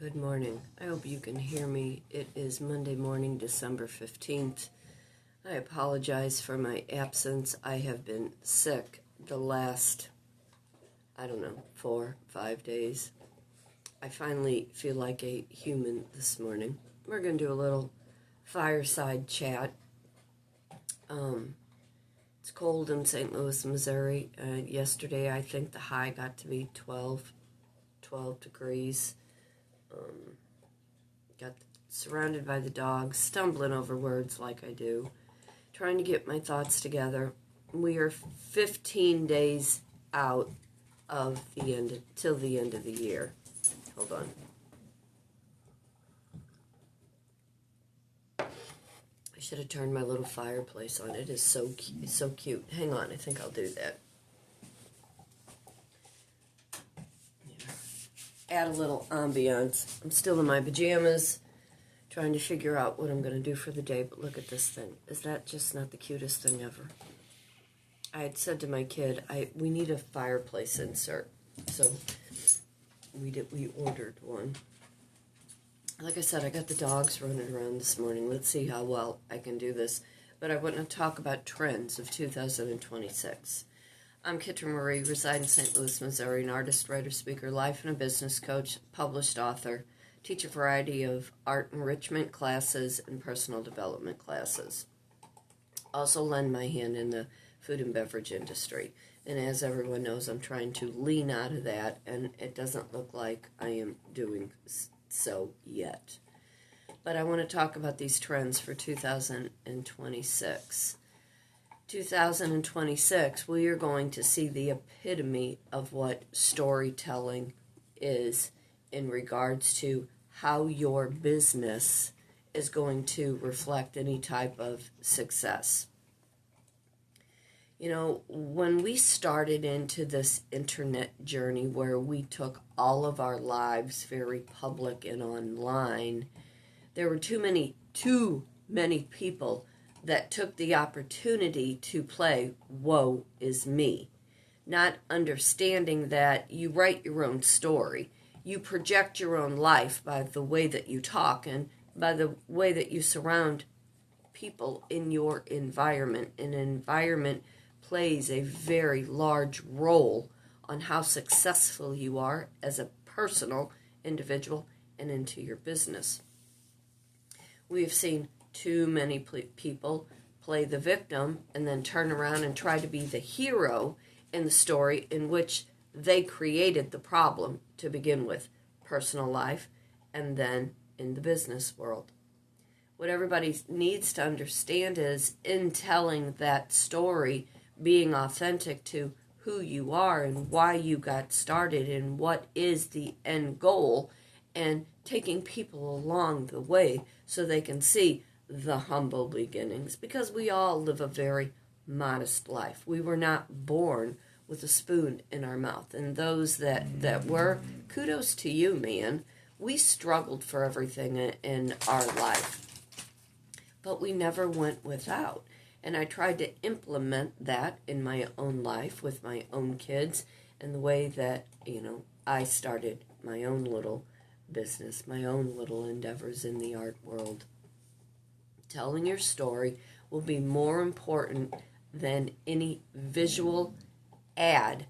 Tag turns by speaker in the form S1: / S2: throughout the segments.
S1: Good morning. I hope you can hear me. It is Monday morning, December 15th. I apologize for my absence. I have been sick the last, 4-5 days. I finally feel like a human this morning. We're going to do a little fireside chat. It's cold in St. Louis, Missouri. Yesterday, I think the high got to be 12 degrees. Got surrounded by the dogs, stumbling over words like I do, trying to get my thoughts together. We are 15 days out of till the end of the year. Hold on. I should have turned my little fireplace on. It is so cute. Hang on, I think I'll do that. Add a little ambiance. I'm still in my pajamas, trying to figure out what I'm going to do for the day, but look at this thing. Is that just not the cutest thing ever? I had said to my kid, we need a fireplace insert, so we ordered one. Like I said, I got the dogs running around this morning. Let's see how well I can do this. But I want to talk about trends of 2026. I'm Kitryn Marie, reside in St. Louis, Missouri, an artist, writer, speaker, life and a business coach, published author, teach a variety of art enrichment classes and personal development classes. Also lend my hand in the food and beverage industry. And as everyone knows, I'm trying to lean out of that, and it doesn't look like I am doing so yet. But I want to talk about these trends for 2026. 2026, we are going to see the epitome of what storytelling is in regards to how your business is going to reflect any type of success. You know, when we started into this internet journey where we took all of our lives very public and online, there were too many people that took the opportunity to play woe is me, not understanding that you write your own story. You project your own life by the way that you talk and by the way that you surround people in your environment. An environment plays a very large role on how successful you are as a personal individual and into your business. We have seen too many people play the victim and then turn around and try to be the hero in the story in which they created the problem to begin with, personal life, and then in the business world. What everybody needs to understand is, in telling that story, being authentic to who you are and why you got started and what is the end goal, and taking people along the way so they can see the humble beginnings, because we all live a very modest life. We were not born with a spoon in our mouth, and those that were, kudos to you, man. We struggled for everything in our life, but we never went without. And I tried to implement that in my own life with my own kids and the way that, I started my own little business, my own little endeavors in the art world. Telling your story will be more important than any visual ad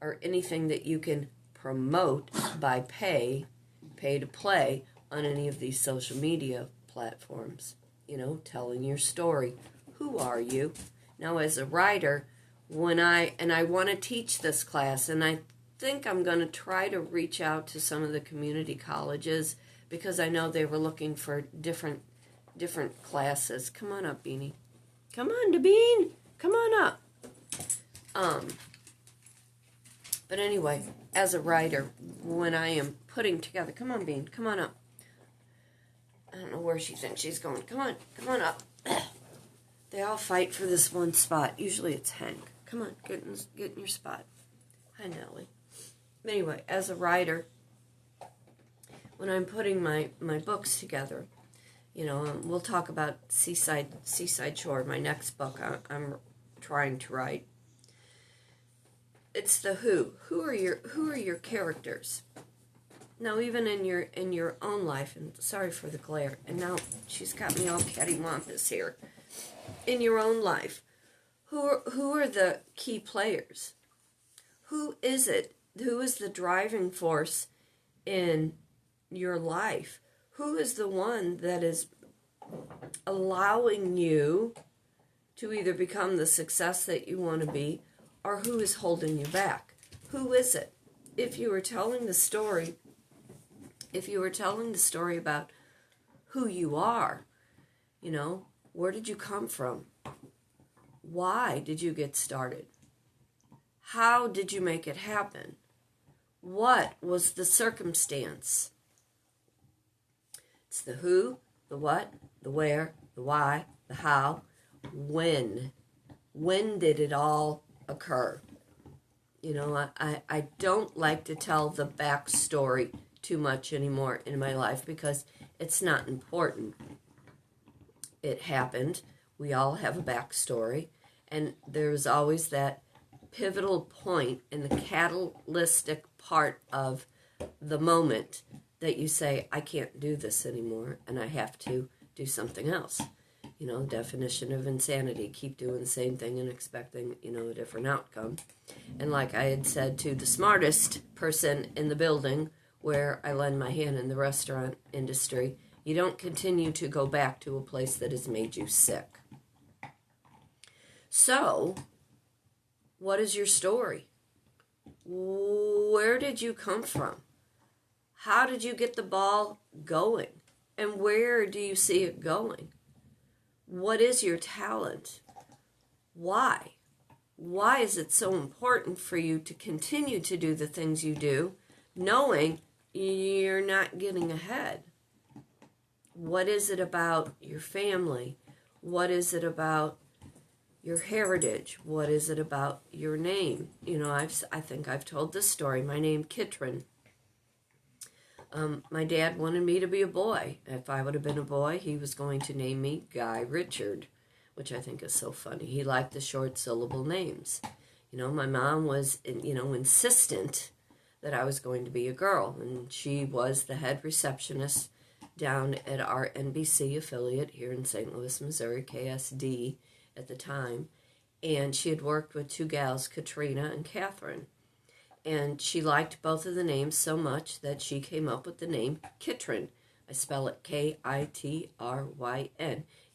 S1: or anything that you can promote by pay to play on any of these social media platforms. Telling your story. Who are you? Now, as a writer, I want to teach this class, and I think I'm going to try to reach out to some of the community colleges because I know they were looking for different classes. Come on up, Beanie. Come on, Dabine. Come on up. But anyway, as a writer, when I am putting together, come on, Bean, come on up. I don't know where she thinks she's going. Come on up. They all fight for this one spot. Usually it's Hank. Come on, get in your spot. Hi, Nellie. Anyway, as a writer, when I'm putting my books together, we'll talk about Seaside Shore, my next book I'm trying to write. It's the who. Who are your characters? Now, even in your own life, and sorry for the glare, and now she's got me all cattywampus here. In your own life, who are the key players? Who is it? Who is the driving force in your life? Who is the one that is allowing you to either become the success that you want to be, or who is holding you back? Who is it? If you were telling the story about who you are, where did you come from? Why did you get started? How did you make it happen? What was the circumstance? It's the who, the what, the where, the why, the how, when. When did it all occur? I don't like to tell the backstory too much anymore in my life because it's not important. It happened. We all have a backstory. And there's always that pivotal point in the catalytic part of the moment that you say, I can't do this anymore and I have to do something else. Definition of insanity, keep doing the same thing and expecting, a different outcome. And like I had said to the smartest person in the building where I lend my hand in the restaurant industry, you don't continue to go back to a place that has made you sick. So, what is your story? Where did you come from? How did you get the ball going? And where do you see it going? What is your talent? Why? Why is it so important for you to continue to do the things you do, knowing you're not getting ahead? What is it about your family? What is it about your heritage? What is it about your name? I think I've told this story. My name, Kitryn. My dad wanted me to be a boy. If I would have been a boy, he was going to name me Guy Richard, which I think is so funny. He liked the short syllable names. My mom was, insistent that I was going to be a girl, and she was the head receptionist down at our NBC affiliate here in St. Louis, Missouri, KSD at the time, and she had worked with two gals, Katrina and Catherine. And she liked both of the names so much that she came up with the name Kitryn. I spell it Kitryn.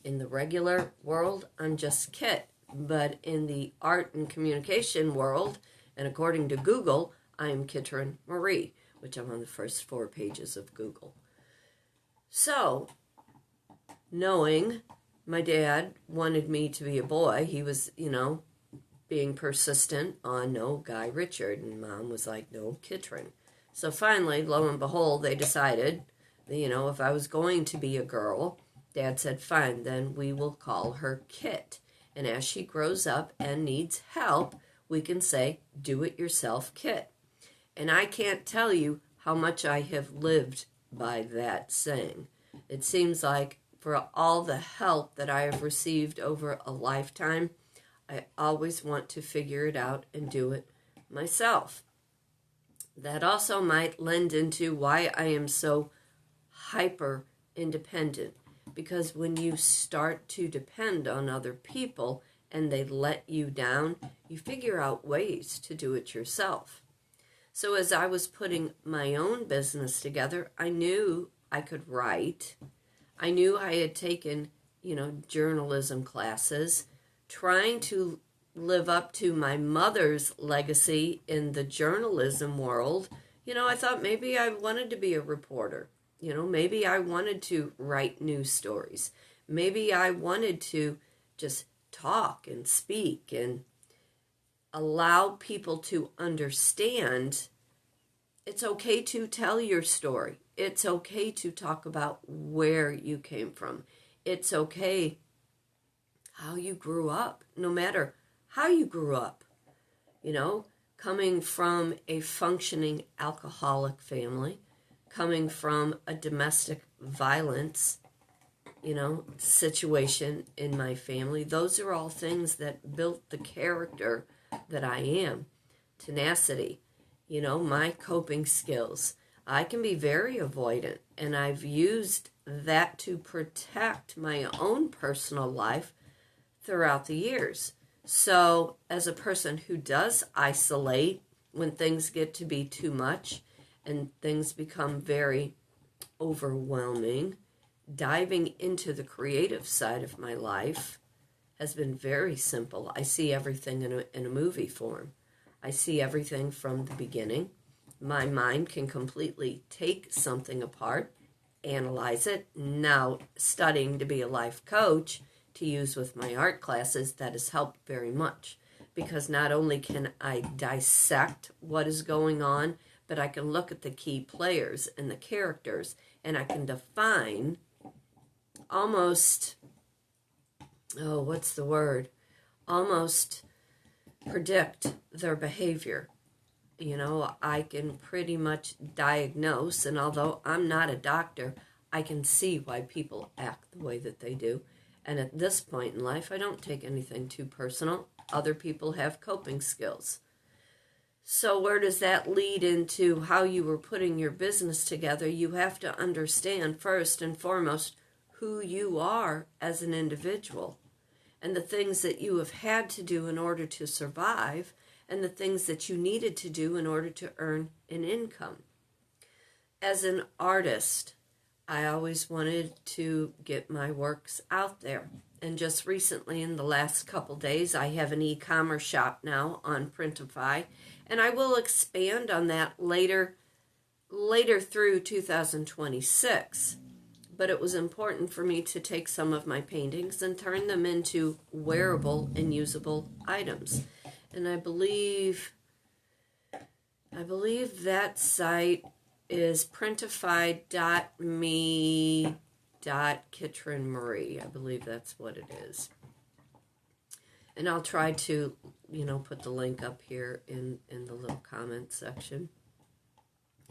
S1: In the regular world, I'm just Kit. But in the art and communication world, and according to Google, I am Kitryn Marie, which I'm on the first 4 pages of Google. So, knowing my dad wanted me to be a boy, he was, being persistent on no Guy Richard, and Mom was like, no, Kitryn. So finally, lo and behold, they decided, if I was going to be a girl, Dad said, fine, then we will call her Kit. And as she grows up and needs help, we can say, do-it-yourself Kit. And I can't tell you how much I have lived by that saying. It seems like for all the help that I have received over a lifetime, I always want to figure it out and do it myself. That also might lend into why I am so hyper independent. Because when you start to depend on other people and they let you down, you figure out ways to do it yourself. So as I was putting my own business together, I knew I could write. I knew I had taken, journalism classes, trying to live up to my mother's legacy in the journalism world. I thought maybe I wanted to be a reporter. Maybe I wanted to write news stories. Maybe I wanted to just talk and speak and allow people to understand it's okay to tell your story. It's okay to talk about where you came from. It's okay how you grew up, no matter how you grew up. Coming from a functioning alcoholic family, coming from a domestic violence, situation in my family. Those are all things that built the character that I am. Tenacity, my coping skills. I can be very avoidant, and I've used that to protect my own personal life throughout the years. So, as a person who does isolate when things get to be too much and things become very overwhelming, diving into the creative side of my life has been very simple. I see everything in a movie form. I see everything from the beginning. My mind can completely take something apart, analyze it. Now, studying to be a life coach to use with my art classes, that has helped very much, because not only can I dissect what is going on, but I can look at the key players and the characters, and I can define almost, almost predict their behavior. I can pretty much diagnose, and although I'm not a doctor, I can see why people act the way that they do. And at this point in life, I don't take anything too personal. Other people have coping skills. So where does that lead into how you were putting your business together? You have to understand first and foremost who you are as an individual and the things that you have had to do in order to survive and the things that you needed to do in order to earn an income. As an artist, I always wanted to get my works out there. And just recently, in the last couple days, I have an e-commerce shop now on Printify, and I will expand on that later through 2026. But it was important for me to take some of my paintings and turn them into wearable and usable items. And I believe that site is printify.me.Kitryn Marie. I believe that's what it is. And I'll try to, put the link up here in the little comment section.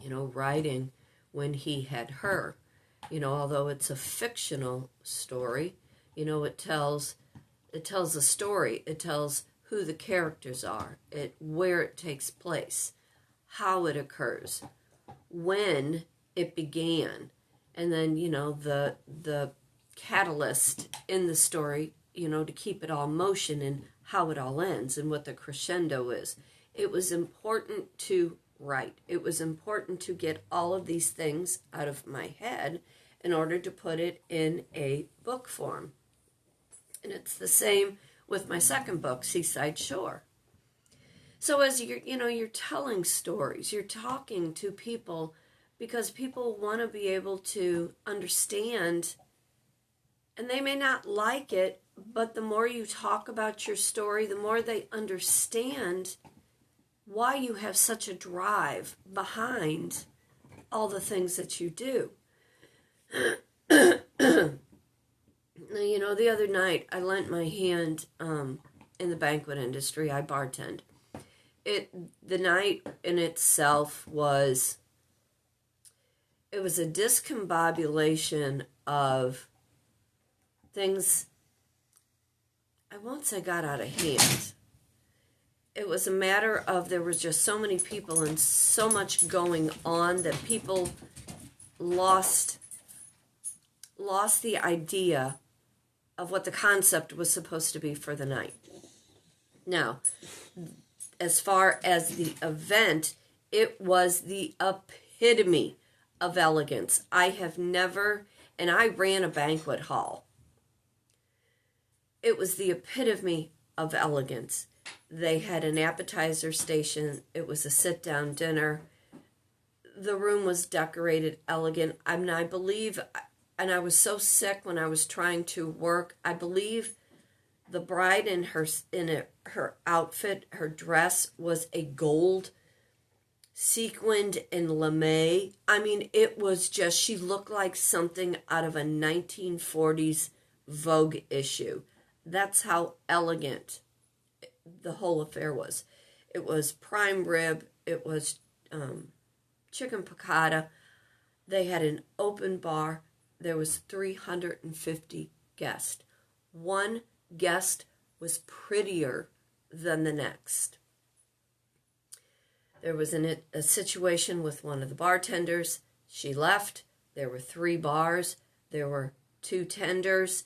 S1: Writing When He Had Her. Although it's a fictional story, it tells a story. It tells who the characters are, where it takes place, how it occurs, when it began, and then the catalyst in the story, to keep it all motion, and how it all ends and what the crescendo is. It was important to write. It was important to get all of these things out of my head in order to put it in a book form. And it's the same with my second book, Seaside Shore. So as you're telling stories, you're talking to people because people want to be able to understand, and they may not like it, but the more you talk about your story, the more they understand why you have such a drive behind all the things that you do. The other night I lent my hand in the banquet industry. I bartend. The night in itself was a discombobulation of things. I won't say got out of hand. It was a matter of there was just so many people and so much going on that people lost the idea of what the concept was supposed to be for the night. Now, as far as the event, it was the epitome of elegance. I ran a banquet hall. It was the epitome of elegance. They had an appetizer station. It was a sit-down dinner. The room was decorated elegant. I believe, and I was so sick when I was trying to work, I believe the bride in her outfit, her dress was a gold sequined in lame. It was just, she looked like something out of a 1940s Vogue issue. That's how elegant the whole affair was. It was prime rib. It was chicken piccata. They had an open bar. There was 350 guests. One guest was prettier than the next. There was a situation with one of the bartenders. She left. There were 3 bars. There were 2 tenders.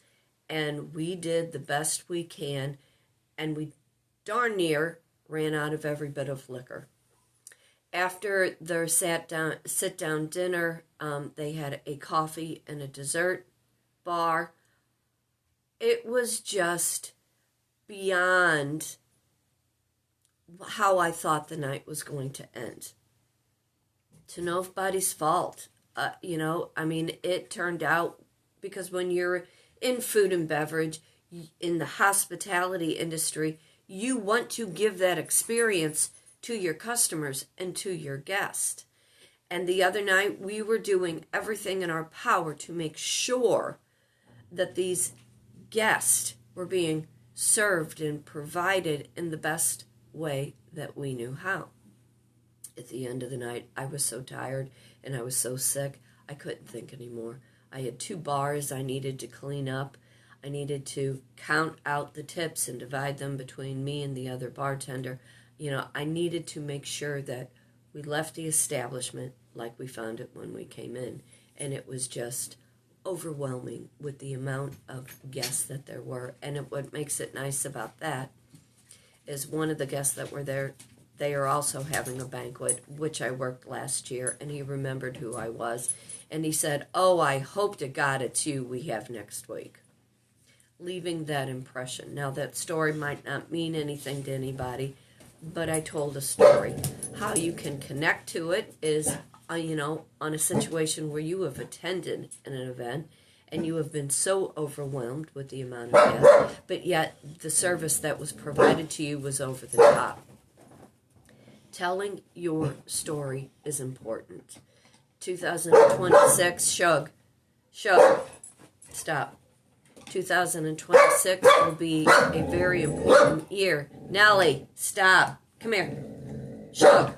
S1: And we did the best we can. And we darn near ran out of every bit of liquor. After their sit-down dinner, they had a coffee and a dessert bar. It was just beyond how I thought the night was going to end. To nobody's fault. It turned out, because when you're in food and beverage, in the hospitality industry, you want to give that experience to your customers and to your guests. And the other night, we were doing everything in our power to make sure that these guests were being served and provided in the best way that we knew how. At the end of the night, I was so tired and I was so sick, I couldn't think anymore. I had 2 bars I needed to clean up. I needed to count out the tips and divide them between me and the other bartender. I needed to make sure that we left the establishment like we found it when we came in. And it was just overwhelming with the amount of guests that there were. And what makes it nice about that is one of the guests that were there, they are also having a banquet, which I worked last year, and he remembered who I was. And he said, "Oh, I hope to God it's you we have next week." Leaving that impression. Now, that story might not mean anything to anybody, but I told a story. How you can connect to it is, on a situation where you have attended an event and you have been so overwhelmed with the amount of guests, but yet the service that was provided to you was over the top. Telling your story is important. 2026, Shug, stop. 2026 will be a very important year. Nellie, stop. Come here. Shug.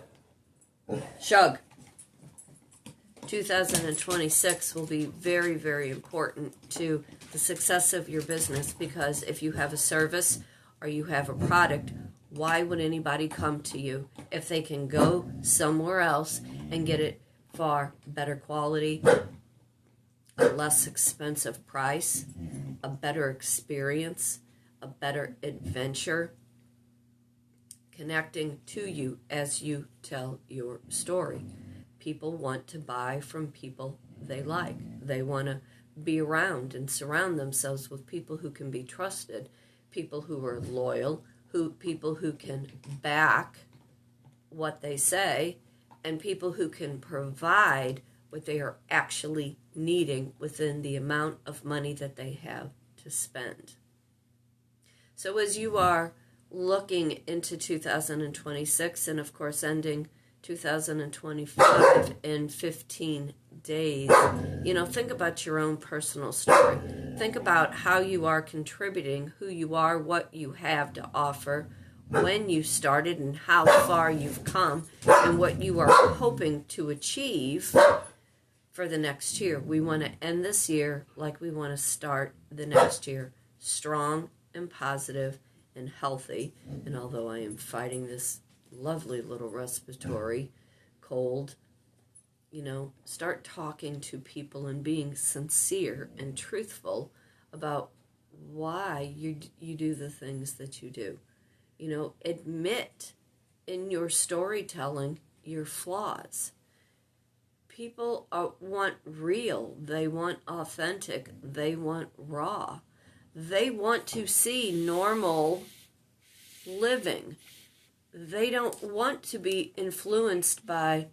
S1: 2026 will be very, very important to the success of your business, because if you have a service or you have a product, why would anybody come to you if they can go somewhere else and get it far better quality, a less expensive price, a better experience, a better adventure, connecting to you as you tell your story? People want to buy from people they like. They want to be around and surround themselves with people who can be trusted, people who are loyal, people who can back what they say, and people who can provide what they are actually needing within the amount of money that they have to spend. So as you are looking into 2026, and of course ending 2025 in 15 days, think about your own personal story. Think about how you are contributing, who you are, what you have to offer, when you started and how far you've come, and what you are hoping to achieve for the next year. We want to end this year like we want to start the next year, strong and positive and healthy. And although I am fighting this lovely little respiratory cold, start talking to people and being sincere and truthful about why you do the things that you do. Admit in your storytelling your flaws. People want real, they want authentic, they want raw. They want to see normal living. They don't want to be influenced by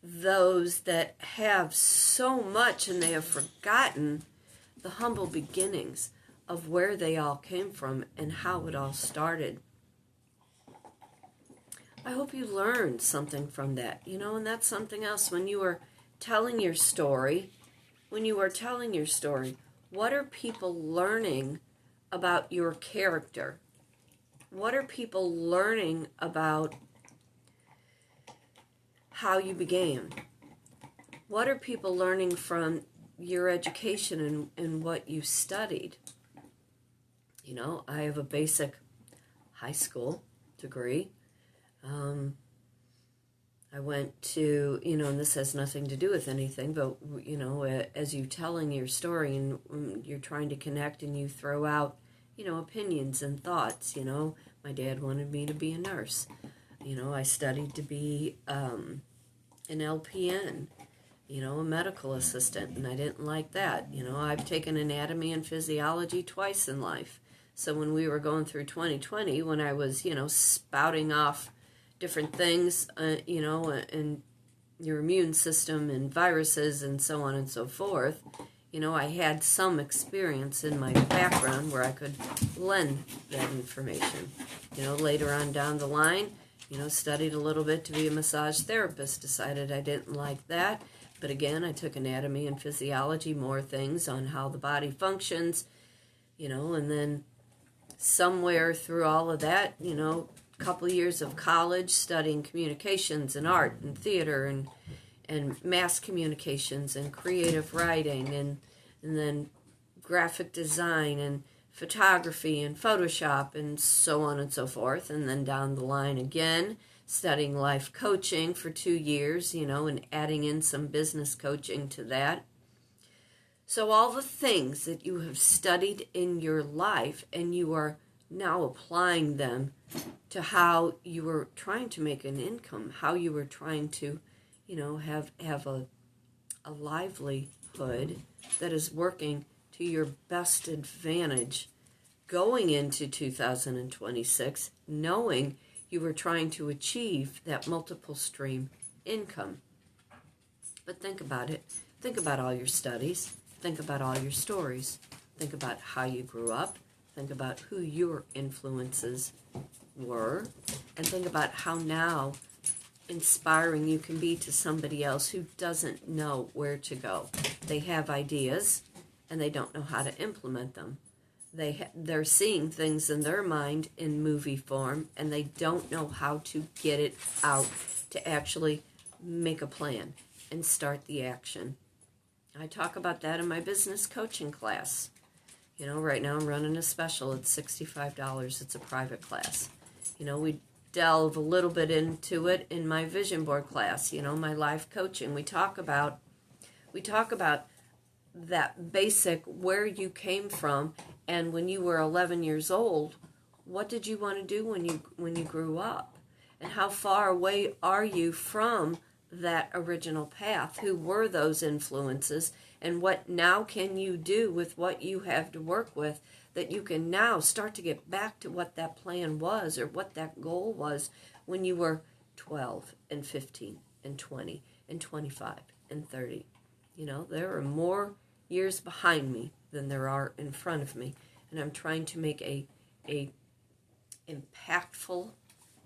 S1: those that have so much and they have forgotten the humble beginnings of where they all came from and how it all started. I hope you learned something from that, and that's something else. When you are telling your story, what are people learning about your character? What are people learning about how you began? What are people learning from your education and what you studied? I have a basic high school degree. I went to, and this has nothing to do with anything, but, as you telling your story and you're trying to connect and you throw out, opinions and thoughts, my dad wanted me to be a nurse. I studied to be an LPN, a medical assistant, and I didn't like that. I've taken anatomy and physiology twice in life. So when we were going through 2020, when I was, spouting off different things, and your immune system and viruses and so on and so forth, I had some experience in my background where I could lend that information. Later on down the line, studied a little bit to be a massage therapist, decided I didn't like that. But again, I took anatomy and physiology, more things on how the body functions, and then somewhere through all of that, couple of years of college studying communications and art and theater and mass communications and creative writing and then graphic design and photography and Photoshop and so on and so forth. And then down the line again, studying life coaching for 2 years, and adding in some business coaching to that. So all the things that you have studied in your life and you are now applying them to how you were trying to make an income, how you were trying to, have a livelihood that is working to your best advantage going into 2026, knowing you were trying to achieve that multiple stream income. But think about it. Think about all your studies. Think about all your stories. Think about how you grew up. Think about who your influences were. And think about how now inspiring you can be to somebody else who doesn't know where to go. They have ideas and they don't know how to implement them. They're seeing things in their mind in movie form and they don't know how to get it out to actually make a plan and start the action. I talk about that in my business coaching class. Right now I'm running a special. It's $65. It's a private class. We delve a little bit into it in my vision board class, my life coaching. We talk about that basic where you came from, and when you were 11 years old, what did you want to do when you grew up? And how far away are you from that original path? Who were those influences? And what now can you do with what you have to work with that you can now start to get back to what that plan was or what that goal was when you were 12 and 15 and 20 and 25 and 30? There are more years behind me than there are in front of me. And I'm trying to make a impactful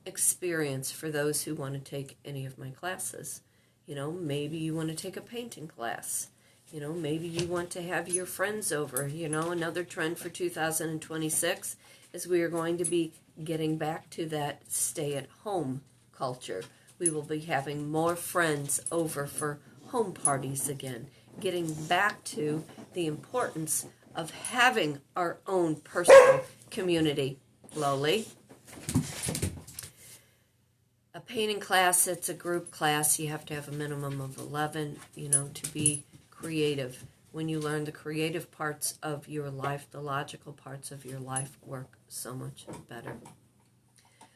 S1: experience for those who want to take any of my classes. Maybe you want to take a painting class. Maybe you want to have your friends over. Another trend for 2026 is we are going to be getting back to that stay-at-home culture. We will be having more friends over for home parties again, getting back to the importance of having our own personal community. Lowly. A painting class, it's a group class. You have to have a minimum of 11, to be creative. When you learn the creative parts of your life, the logical parts of your life work so much better.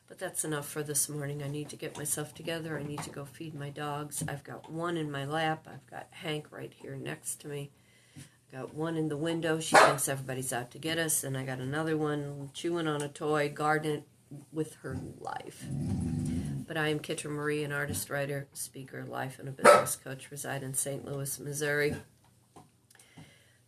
S1: But that's enough for this morning. I need to get myself together. I need to go feed my dogs. I've got one in my lap. I've got Hank right here next to me. I've got one in the window. She thinks everybody's out to get us. And I got another one chewing on a toy, guarding it with her life. But I am Kitryn Marie, an artist, writer, speaker, life, and a business coach. Reside in St. Louis, Missouri.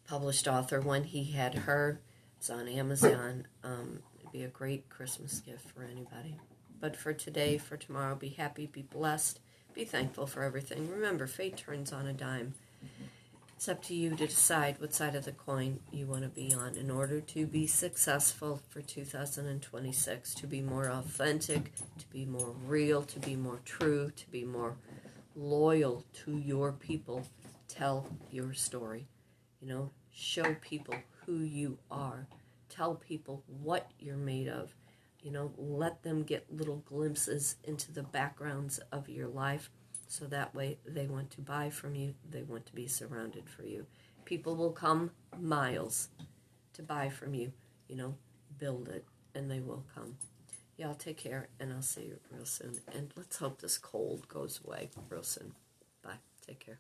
S1: Published author, When He Had Her. It's on Amazon. It'd be a great Christmas gift for anybody. But for today, for tomorrow, be happy, be blessed, be thankful for everything. Remember, fate turns on a dime. It's up to you to decide what side of the coin you want to be on in order to be successful for 2026, to be more authentic, to be more real, to be more true, to be more loyal to your people. Tell your story. Show people who you are. Tell people what you're made of. You know, let them get little glimpses into the backgrounds of your life, so that way they want to buy from you, they want to be surrounded for you. People will come miles to buy from you. You know, build it, and they will come. Y'all take care, and I'll see you real soon. And let's hope this cold goes away real soon. Bye. Take care.